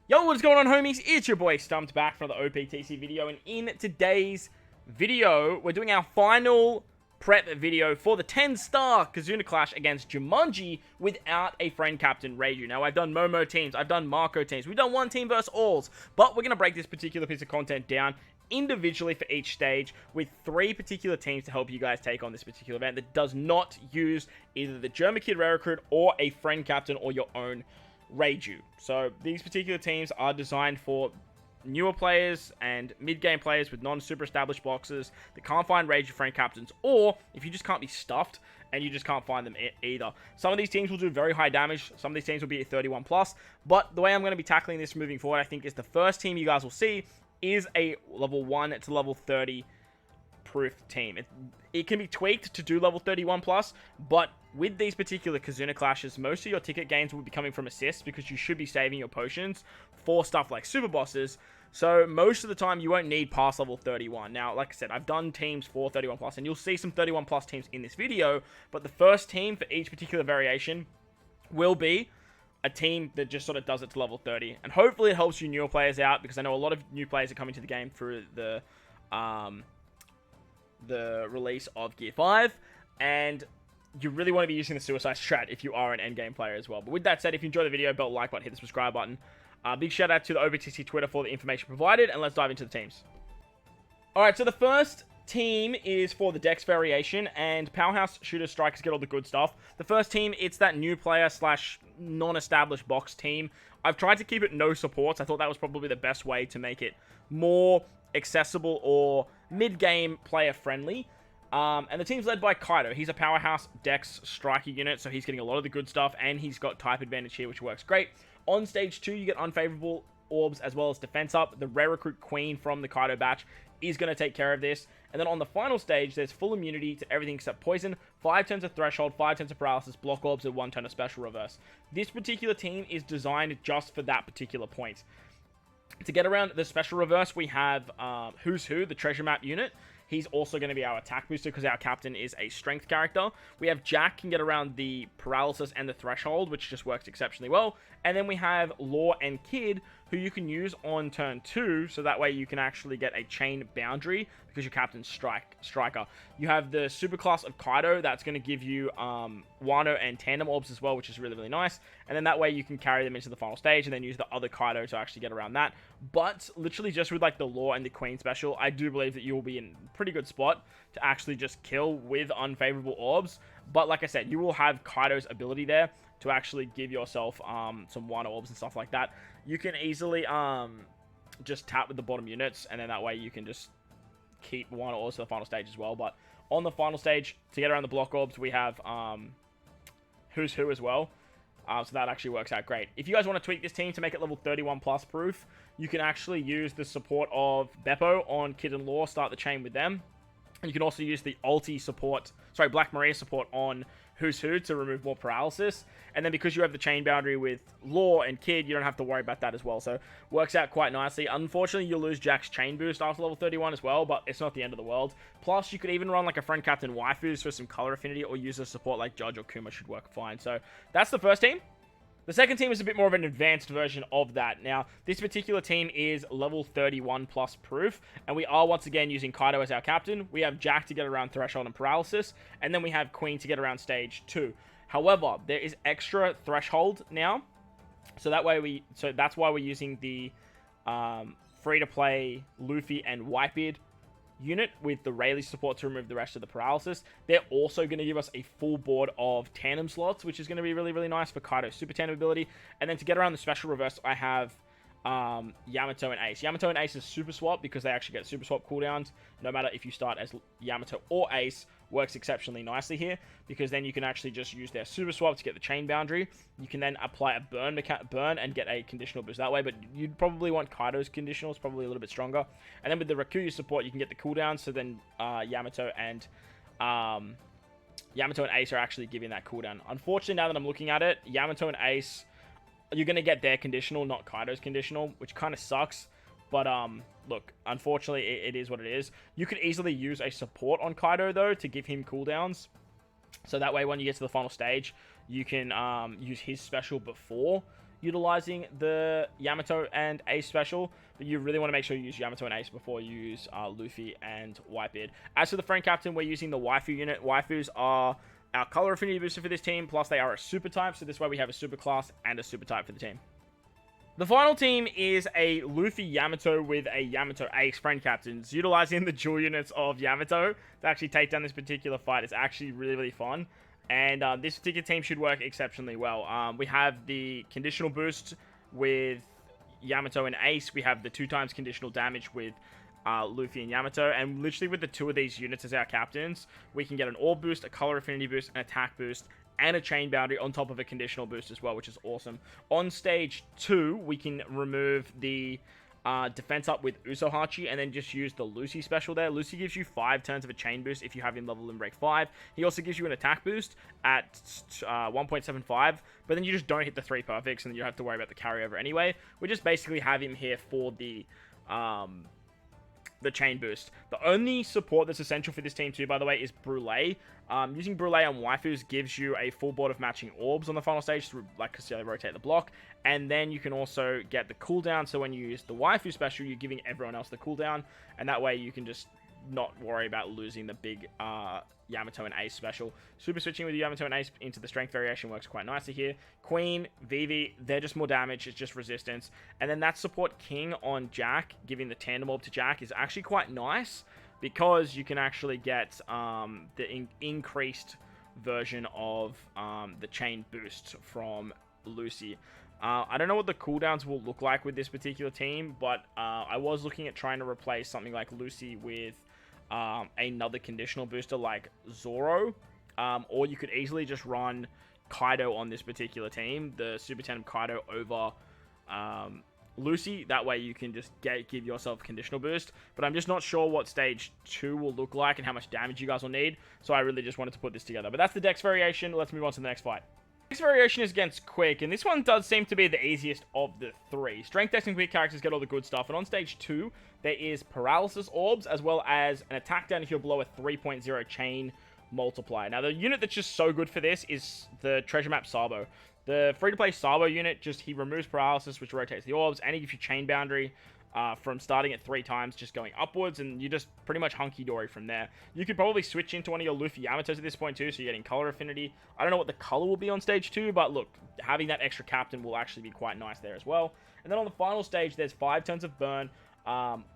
Yo, what's going on, homies? It's your boy StumpD back for another OPTC video, and in today's video, we're doing our final prep video for the 10-star KIZUNA clash against Jumanji without a friend captain, REIJU. Now, I've done Momo teams, I've done Marco teams, we've done one team versus alls, but we're going to break this particular piece of content down individually for each stage with 3 particular teams to help you guys take on this particular event that does not use either the German Kid Rare Recruit or a friend captain or your own REIJU. So these particular teams are designed for newer players and mid-game players with non-super established boxes that can't find REIJU friend captains, or if you just can't be stuffed and you just can't find them either. Some of these teams will do very high damage, some of these teams will be at 31 plus, but the way I'm going to be tackling this moving forward, I think, is the first team you guys will see is a level 1 to level 30 proof team. It can be tweaked to do level 31 plus, but with these particular KIZUNA clashes, most of your ticket gains will be coming from assists because you should be saving your potions for stuff like super bosses. So most of the time you won't need past level 31. Now, like I said, I've done teams for 31 plus, and you'll see some 31 plus teams in this video, but the first team for each particular variation will be a team that just sort of does it to level 30. And hopefully it helps you newer players out, because I know a lot of new players are coming to the game through the release of Gear 5, and you really want to be using the Suicide Strat if you are an endgame player as well. But with that said, if you enjoyed the video, bell like button, hit the subscribe button. Big shout out to the OPTC Twitter for the information provided, and let's dive into the teams. Alright, so the first team is for the Dex variation, and Powerhouse Shooter Strikers get all the good stuff. The first team, it's that new player slash non-established box team. I've tried to keep it no supports. I thought that was probably the best way to make it more accessible or mid-game player friendly. And the team's led by Kaido. He's a Powerhouse Dex striker unit, so he's getting a lot of the good stuff, and he's got type advantage here, which works great. On stage 2, you get unfavorable orbs as well as defense up. The Rare Recruit Queen from the Kaido batch is going to take care of this. And then on the final stage, there's full immunity to everything except poison, 5 turns of threshold, 5 turns of paralysis, block orbs, and 1 turn of special reverse. This particular team is designed just for that particular point. To get around the special reverse, we have Who's Who, the treasure map unit. He's also going to be our attack booster because our captain is a strength character. We have Jack, can get around the paralysis and the threshold, which just works exceptionally well. And then we have Law and Kid, who you can use on turn 2, so that way you can actually get a chain boundary because your captain's striker. You have the superclass of Kaido, that's going to give you Wano and Tandem Orbs as well, which is really, really nice. And then that way you can carry them into the final stage and then use the other Kaido to actually get around that. But literally just with like the Law and the Queen special, I do believe that you will be in a pretty good spot to actually just kill with unfavorable orbs. But like I said, you will have Kaido's ability there to actually give yourself some Wano orbs and stuff like that. You can easily just tap with the bottom units, and then that way you can just keep Wano orbs to the final stage as well. But on the final stage, to get around the block orbs, we have Who's Who as well. So that actually works out great. If you guys want to tweak this team to make it level 31 plus proof, you can actually use the support of Beppo on Kid and Law, start the chain with them. And you can also use the ulti support, sorry, Black Maria support on Who's Who to remove more paralysis. And then because you have the chain boundary with Law and Kid, you don't have to worry about that as well. So works out quite nicely. Unfortunately, you'll lose Jack's chain boost after level 31 as well, but it's not the end of the world. Plus, you could even run like a friend captain Waifus for some color affinity, or use a support like Judge or Kuma should work fine. So that's the first team. The second team is a bit more of an advanced version of that. Now, this particular team is level 31 plus proof, and we are once again using Kaido as our captain. We have Jack to get around threshold and paralysis, and then we have Queen to get around stage 2. However, there is extra threshold now, so that's why we're using the free-to-play Luffy and Whitebeard unit with the Rayleigh support to remove the rest of the paralysis. They're also going to give us a full board of tandem slots, which is going to be really, really nice for Kaido's super tandem ability. And then to get around the special reverse, I have Yamato and Ace. Yamato and Ace is super swap because they actually get super swap cooldowns no matter if you start as Yamato or Ace. Works exceptionally nicely here because then you can actually just use their super swap to get the chain boundary. You can then apply a burn and get a conditional boost that way, but you'd probably want Kaido's conditionals, probably a little bit stronger. And then with the Rakuyu support, you can get the cooldowns, so then Yamato and Ace are actually giving that cooldown. Unfortunately, now that I'm looking at it, Yamato and Ace, you're going to get their conditional, not Kaido's conditional, which kind of sucks. But, look, unfortunately, it is what it is. You could easily use a support on Kaido, though, to give him cooldowns. So that way, when you get to the final stage, you can use his special before utilizing the Yamato and Ace special, but you really want to make sure you use Yamato and Ace before you use Luffy and Whitebeard. As for the friend captain, we're using the Waifu unit. Waifus are our color affinity booster for this team, plus they are a super type, so this way we have a super class and a super type for the team. The final team is a Luffy Yamato with a Yamato Ace friend captains, utilizing the dual units of Yamato to actually take down this particular fight. It's actually really fun, and this particular team should work exceptionally well. We have the conditional boost with Yamato and Ace. We have the 2x conditional damage with Luffy and Yamato, and literally with the two of these units as our captains, we can get an orb boost, a color affinity boost, an attack boost, and a chain boundary on top of a conditional boost as well, which is awesome. On stage 2, we can remove the defense up with Usohachi and then just use the Lucy special there. Lucy gives you 5 turns of a chain boost if you have him leveled in break 5. He also gives you an attack boost at 1.75, but then you just don't hit the 3 perfects and you don't have to worry about the carryover anyway. We just basically have him here for the chain boost. The only support that's essential for this team too, by the way, is Brûlé. Using Brûlé on waifus gives you a full board of matching orbs on the final stage to rotate the block, and then you can also get the cooldown, so when you use the waifu special, you're giving everyone else the cooldown, and that way you can just not worry about losing the big Yamato and Ace special. Super switching with Yamato and Ace into the strength variation works quite nicely here. Queen, Vivi, they're just more damage, it's just resistance. And then that support King on Jack, giving the tandem orb to Jack, is actually quite nice, because you can actually get the increased version of the chain boost from Lucy. I don't know what the cooldowns will look like with this particular team, but I was looking at trying to replace something like Lucy with another conditional booster like Zoro, or you could easily just run Kaido on this particular team, the Super Tandem Kaido over Lucy. That way you can just give yourself conditional boost, but I'm just not sure what stage 2 will look like and how much damage you guys will need, so I really just wanted to put this together. But that's the dex variation. Let's move on to the next fight. Next variation is against Quick, and this one does seem to be the easiest of the 3. Strength, Dex, and Quick characters get all the good stuff, and on stage 2, there is Paralysis Orbs, as well as an attack down if you're below a 3.0 chain multiplier. Now, the unit that's just so good for this is the Treasure Map Sabo. The free-to-play Sabo unit, he removes Paralysis, which rotates the orbs, and he gives you Chain Boundary from starting at 3 times, just going upwards, and you just pretty much hunky-dory from there. You could probably switch into one of your Luffy Yamatos at this point too, so you're getting color affinity. I don't know what the color will be on stage 2, but look, having that extra captain will actually be quite nice there as well. And then on the final stage, there's 5 turns of burn,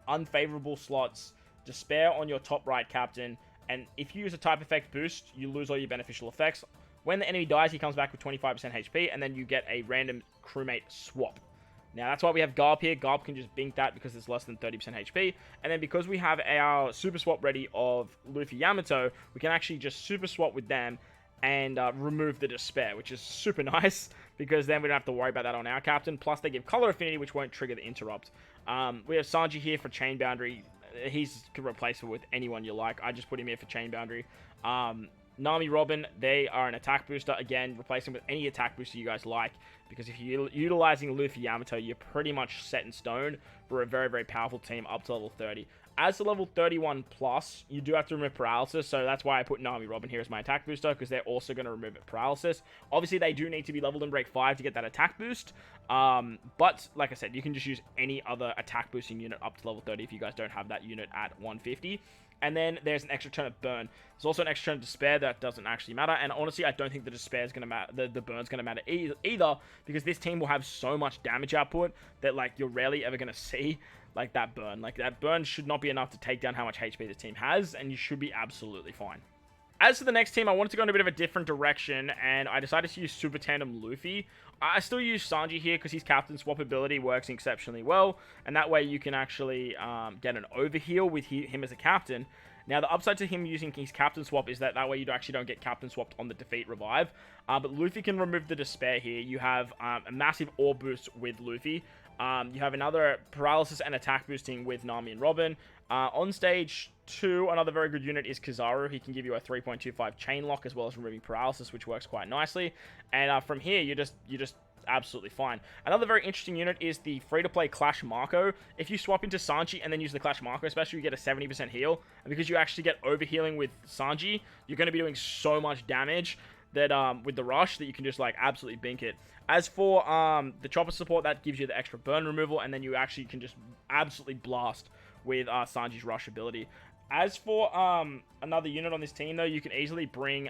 unfavorable slots, despair on your top right captain, and if you use a type effect boost, you lose all your beneficial effects. When the enemy dies, he comes back with 25% HP, and then you get a random crewmate swap. Now, that's why we have Garb here. Garb can just bink that because it's less than 30% HP. And then because we have our super swap ready of Luffy Yamato, we can actually just super swap with them and remove the despair, which is super nice because then we don't have to worry about that on our captain. Plus, they give color affinity, which won't trigger the interrupt. We have Sanji here for Chain Boundary. He's replaceable with anyone you like. I just put him here for Chain Boundary. Nami, Robin, they are an attack booster. Again, replace them with any attack booster you guys like, because if you're utilizing Luffy Yamato, you're pretty much set in stone for a very powerful team up to level 30. As to level 31 plus, you do have to remove Paralysis, so that's why I put Nami, Robin here as my attack booster, because they're also going to remove Paralysis. Obviously, they do need to be leveled in break 5 to get that attack boost, but like I said, you can just use any other attack boosting unit up to level 30 if you guys don't have that unit at 150. And then there's an extra turn of burn. There's also an extra turn of despair that doesn't actually matter. And honestly, I don't think the despair is going to matter. The burn's going to matter either, because this team will have so much damage output that like you're rarely ever going to see like that burn. Like that burn should not be enough to take down how much HP this team has, and you should be absolutely fine. As for the next team, I wanted to go in a bit of a different direction, and I decided to use Super Tandem Luffy. I still use Sanji here because his captain swap ability works exceptionally well, and that way you can actually get an overheal with him as a captain. Now, the upside to him using his captain swap is that way you actually don't get captain swapped on the defeat revive. But Luffy can remove the despair here. You have a massive orb boost with Luffy. You have another paralysis and attack boosting with Nami and Robin. On stage 2, another very good unit is Kizaru. He can give you a 3.25 chain lock as well as removing paralysis, which works quite nicely. And from here, you're just absolutely fine. Another very interesting unit is the free-to-play Clash Marco. If you swap into Sanji and then use the Clash Marco special, you get a 70% heal. And because you actually get overhealing with Sanji, you're going to be doing so much damage that with the rush that you can just like absolutely bink it. As for the chopper support, that gives you the extra burn removal, and then you actually can just absolutely blast with Sanji's rush ability. As for another unit on this team, though, you can easily bring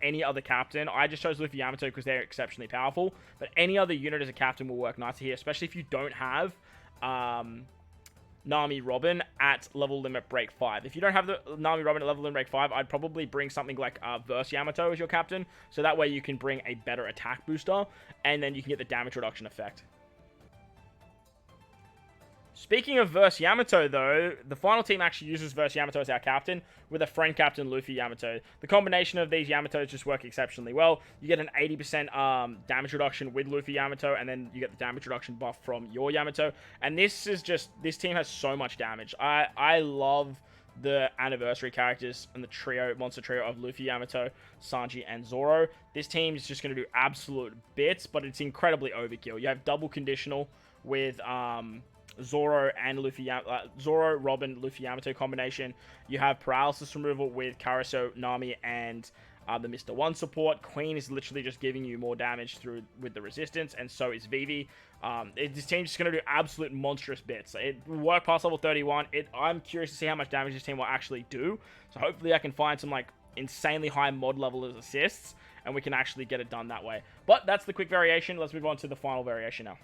any other captain. I just chose Luffy Yamato because they're exceptionally powerful, but any other unit as a captain will work nicely here, especially if you don't have Nami Robin at level limit break 5. If you don't have the Nami Robin at level limit break 5, I'd probably bring something like Verse Yamato as your captain, so that way you can bring a better attack booster, and then you can get the damage reduction effect. Speaking of Verse Yamato, though, the final team actually uses Verse Yamato as our captain, with a friend captain, Luffy Yamato. The combination of these Yamatos just work exceptionally well. You get an 80% damage reduction with Luffy Yamato, and then you get the damage reduction buff from your Yamato. And this team has so much damage. I love the anniversary characters and the monster trio of Luffy Yamato, Sanji, and Zoro. This team is just going to do absolute bits, but it's incredibly overkill. You have double conditional with Zoro and Zoro, Robin, Luffy Yamato combination. You have paralysis removal with Karaso, Nami, and the Mr. 1 support. Queen is literally just giving you more damage with the resistance, and so is Vivi. This team's just going to do absolute monstrous bits. It will work past level 31. I'm curious to see how much damage this team will actually do. So hopefully I can find some like insanely high mod level as assists, and we can actually get it done that way. But that's the quick variation. Let's move on to the final variation now.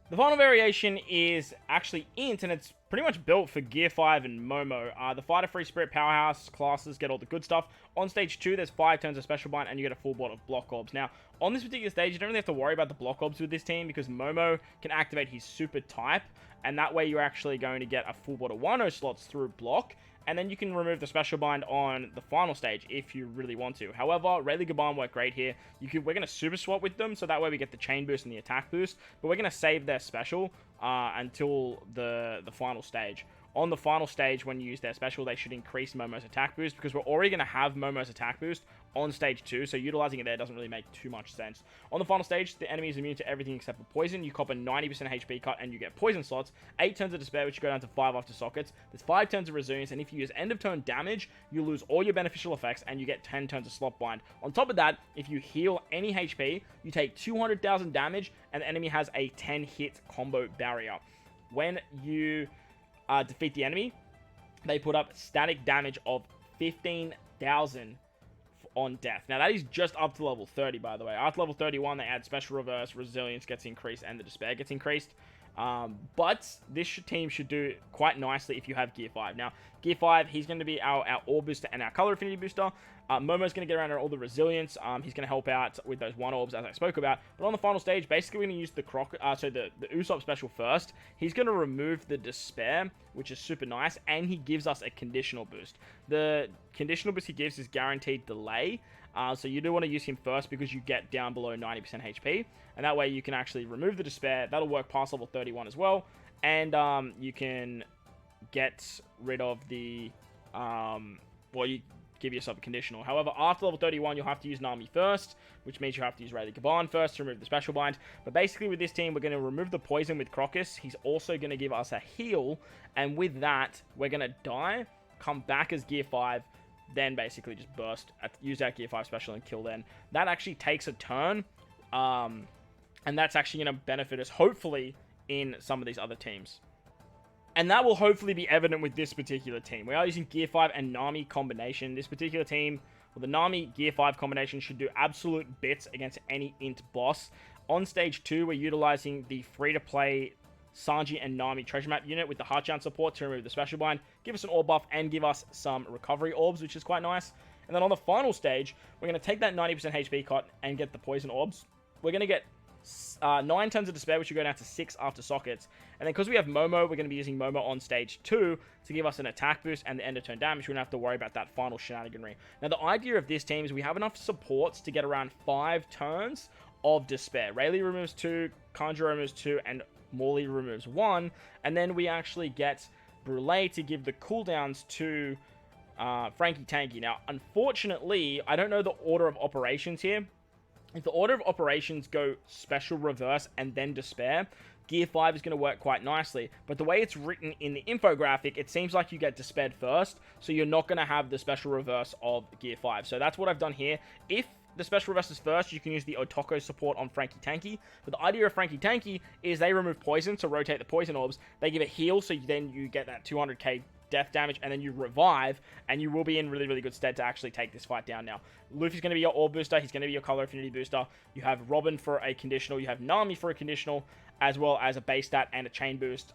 The final variation is actually int, and it's pretty much built for Gear 5 and Momo. The Fighter Free Spirit Powerhouse classes get all the good stuff. On stage 2, there's 5 turns of Special Bind, and you get a full board of Block Orbs. Now, on this particular stage, you don't really have to worry about the Block Orbs with this team, because Momo can activate his Super type, and that way you're actually going to get a full board of Wano slots through Block, and then you can remove the Special Bind on the final stage if you really want to. However, REIJU Gaban work great here. We're going to Super Swap with them, so that way we get the Chain Boost and the Attack Boost, but we're going to save their Special until the final stage. On the final stage, when you use their special, they should increase Momo's attack boost, because we're already going to have Momo's attack boost on stage 2, so utilizing it there doesn't really make too much sense. On the final stage, the enemy is immune to everything except for poison. You cop a 90% HP cut, and you get poison slots, 8 turns of despair, which go down to 5 after sockets. There's 5 turns of resilience, and if you use end of turn damage, you lose all your beneficial effects, and you get 10 turns of slot bind. On top of that, if you heal any HP, you take 200,000 damage, and the enemy has a 10 hit combo barrier. When you defeat the enemy, they put up static damage of 15,000 on death. Now, that is just up to level 30, by the way. After level 31, they add special reverse, resilience gets increased, and the despair gets increased. But this team should do quite nicely if you have Gear 5. Now, Gear 5, he's going to be our Orb Booster and our Color Affinity Booster. Momo's going to get around all the resilience. He's going to help out with those 1 orbs, as I spoke about. But on the final stage, basically, we're going to use the Usopp special first. He's going to remove the despair, which is super nice, and he gives us a conditional boost. The conditional boost he gives is guaranteed delay. So you do want to use him first because you get down below 90% HP. And that way you can actually remove the despair. That'll work past level 31 as well. And you can get rid of the... you give yourself a conditional. However, after level 31, you'll have to use Nami first, which means you have to use REIJU Gaban first to remove the special bind. But basically with this team, we're going to remove the poison with Crocus. He's also going to give us a heal. And with that, we're going to die, come back as Gear 5, then basically just burst, use that Gear 5 special and kill then. That actually takes a turn, and that's actually going to benefit us, hopefully, in some of these other teams. And that will hopefully be evident with this particular team. We are using Gear 5 and Nami combination. This particular team, well, the Nami Gear 5 combination should do absolute bits against any int boss. On stage 2, we're utilizing the free-to-play Sanji and Nami treasure map unit with the Hadson support to remove the special bind, give us an orb buff, and give us some recovery orbs, which is quite nice. And then on the final stage, we're going to take that 90% HP cut and get the poison orbs. We're going to get 9 turns of despair, which will go down to 6 after sockets. And then because we have Momo, we're going to be using Momo on stage 2 to give us an attack boost and the end of turn damage. We don't have to worry about that final shenaniganry. Now, the idea of this team is we have enough supports to get around 5 turns of despair. Rayleigh removes 2, Kanjuro removes 2, and Morley removes 1. And then we actually get Brule to give the cooldowns to Frankie Tanky. Now, unfortunately, I don't know the order of operations here. If the order of operations go special reverse and then despair, Gear 5 is going to work quite nicely. But the way it's written in the infographic, it seems like you get despaired first, so you're not going to have the special reverse of Gear 5. So that's what I've done here. If the special reverse is first, you can use the Otoko support on Frankie Tanky. But the idea of Frankie Tanky is they remove poison, so rotate the poison orbs. They give it heal, so then you get that 200k death damage, and then you revive, and you will be in really, really good stead to actually take this fight down now. Luffy's going to be your orb booster. He's going to be your color affinity booster. You have Robin for a conditional. You have Nami for a conditional, as well as a base stat and a chain boost.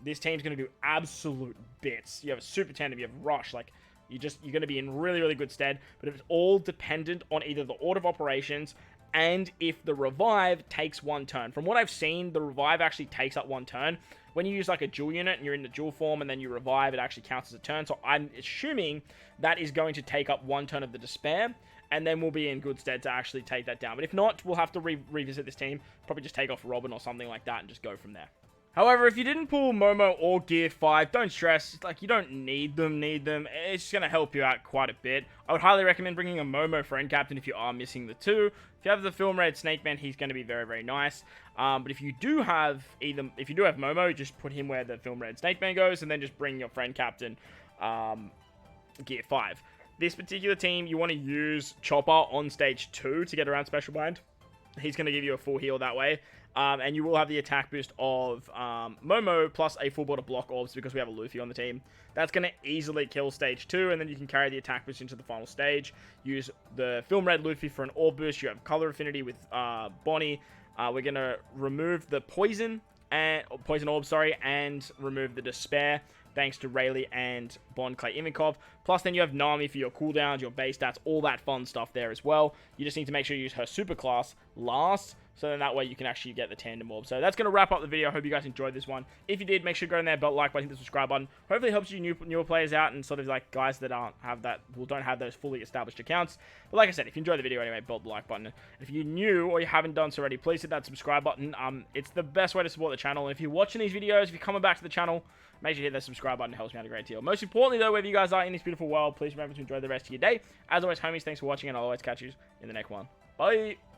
This team's going to do absolute bits. You have a super tandem. You have Rush. Like, you're going to be in really, really good stead, but it's all dependent on either the order of operations and if the revive takes one turn. From what I've seen, the revive actually takes up one turn. When you use like a dual unit and you're in the dual form and then you revive, it actually counts as a turn. So I'm assuming that is going to take up one turn of the despair, and then we'll be in good stead to actually take that down. But if not, we'll have to revisit this team, probably just take off Robin or something like that and just go from there. However, if you didn't pull Momo or Gear 5, don't stress. Like, you don't need them. It's just going to help you out quite a bit. I would highly recommend bringing a Momo friend captain if you are missing the two. If you have the Film Red Snake Man, he's going to be very, very nice. But if you do have Momo, just put him where the Film Red Snake Man goes, and then just bring your friend captain, Gear 5. This particular team, you want to use Chopper on stage 2 to get around Special Bind. He's going to give you a full heal that way. And you will have the attack boost of Momo plus a full board of block orbs because we have a Luffy on the team. That's going to easily kill stage 2, and then you can carry the attack boost into the final stage. Use the Film Red Luffy for an orb boost. You have color affinity with Bonnie. We're going to remove the poison orb, and remove the despair, thanks to Rayleigh and Bond Clay Ivankov. Plus, then you have Nami for your cooldowns, your base stats, all that fun stuff there as well. You just need to make sure you use her super class last, so then that way you can actually get the tandem orb. So that's going to wrap up the video. I hope you guys enjoyed this one. If you did, make sure to go in there, belt like button, hit the subscribe button. Hopefully it helps you newer players out and sort of like guys that don't have those fully established accounts. But like I said, if you enjoyed the video anyway, belt the like button. If you're new or you haven't done so already, please hit that subscribe button. It's the best way to support the channel. And if you're watching these videos, if you're coming back to the channel, make sure you hit that subscribe button. It helps me out a great deal. Most importantly, though, wherever you guys are in this beautiful world, please remember to enjoy the rest of your day. As always, homies, thanks for watching, and I'll always catch you in the next one. Bye!